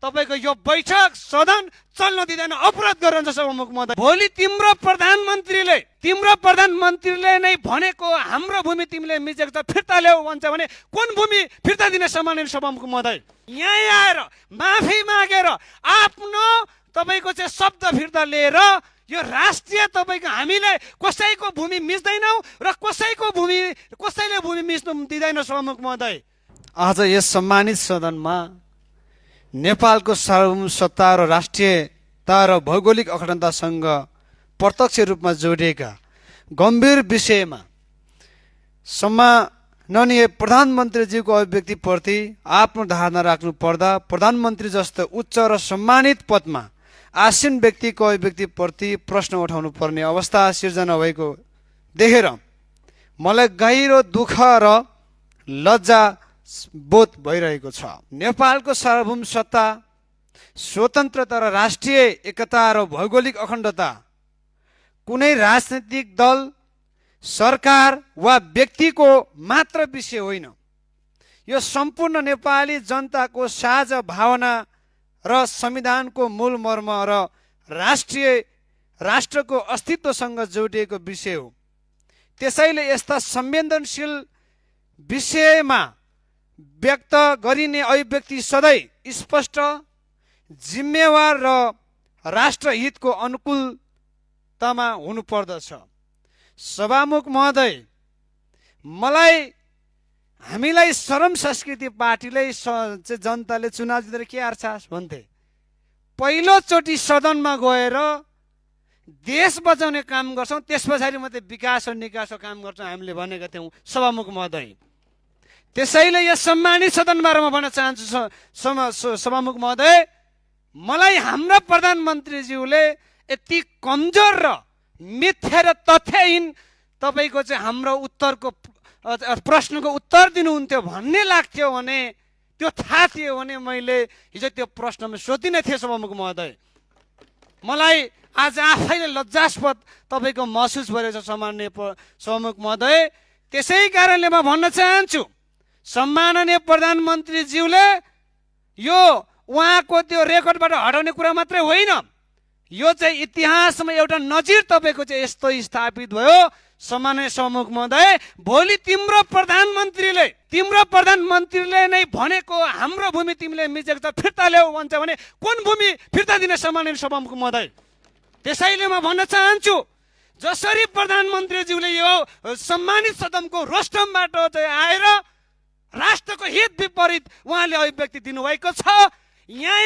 तपाईको यो बैठक सदन चल्न दिँदैन, अपराध गरिन्छ सभामुख महोदय। भोलि तिम्रो प्रधानमन्त्रीले नै भनेको हाम्रो भूमि तिमीले मिचेको छ फिर्ता ल्याऊ भन्छ भने कुन भूमि फिर्ता दिने सम्माननीय सभामुख महोदय? यहाँ आएर माफी मागेर आफ्नो तपाईको चाहिँ शब्द फिर्ता लिएर यो राष्ट्रिय तपाईको हामीले कसैको भूमि मिच्दैनौ र कसैले भूमि मिच्नु दिँदैन सभामुख महोदय। आज यस सम्मानित सदनमा नेपालको सार्वभौम सत्ता र राष्ट्रियता र भौगोलिक अखण्डतासँग प्रत्यक्ष रूपमा जोडिएका गम्भीर विषयमा सम्माननीय प्रधानमन्त्रीज्यूको अभिव्यक्तिप्रति आफ्नो धारणा राख्नु पर्दा प्रधानमन्त्री जस्तो उच्च र सम्मानित पदमा आसीन व्यक्तिको अभिव्यक्तिप्रति प्रश्न उठाउनु पर्ने अवस्था सिर्जना भएको देखेर मलाई गहिरो दुःख र लज्जा बोध भइरहेको छ। नेपालको सार्वभौम सत्ता, स्वतन्त्रता र राष्ट्रिय एकता र भौगोलिक अखण्डता कुनै राजनैतिक दल, सरकार वा व्यक्तिको मात्र विषय होइन। यो सम्पूर्ण नेपाली जनताको साझा भावना र संविधानको मूल मर्म र राष्ट्रको अस्तित्वसँग जोडिएको विषय हो। त्यसैले यस्ता संवेदनशील विषयमा व्यक्त गरिने अभिव्यक्ति सधैँ स्पष्ट, जिम्मेवार र राष्ट्रहितको अनुकूलतामा हुनुपर्दछ। सभामुख महोदय, हामीलाई श्रम संस्कृति पार्टीले जनताले चुनाव जितेर के हार्छ भन्थे। पहिलोचोटि सदनमा गएर देश बचाउने काम गर्छौँ, त्यस पछाडि मात्रै विकास र निकासको काम गर्छौँ हामीले भनेका थियौँ सभामुख महोदय। त्यसैले यस सम्मानित सदनबाट म भन्न चाहन्छु सभामुख महोदय, मलाई हाम्रा प्रधानमन्त्रीज्यूले यति कमजोर र मिथ्या र तथ्यहीन तपाईको चाहिँ हाम्रो प्रश्नको उत्तर दिनुहुन्थ्यो भन्ने लाग्थ्यो भने, त्यो थाहा थियो भने मैले हिजो त्यो प्रश्नमा सोधिने थिएँ सभामुख महोदय। मलाई आज आफैले लज्जास्पद तपाईको महसुस भइरहेछ सम्माननीय सभामुख महोदय। त्यसै कारणले म भन्न चाहन्छु सम्माननीय प्रधानमन्त्रीज्यूले यो उहाँको त्यो रेकर्डबाट हटाउने कुरा मात्रै होइन, यो चाहिँ इतिहासमा एउटा नजिर तपाईको चाहिँ यस्तो स्थापित भयो सम्माननीय सभामुख महोदय। भोलि तिम्रो प्रधानमन्त्रीले नै भनेको हाम्रो भूमि तिमीले मिचेको छ फिर्ता ल्याऊ भन्छ भने कुन भूमि फिर्ता दिने सम्माननीय सभामुख महोदय? त्यसैले म भन्न चाहन्छु जसरी प्रधानमन्त्रीज्यूले यो सम्मानित सदनको रोस्टमबाट चाहिँ आएर राष्ट्रको हित विपरीत उहाँले अभिव्यक्ति दिनुभएको छ, यहाँ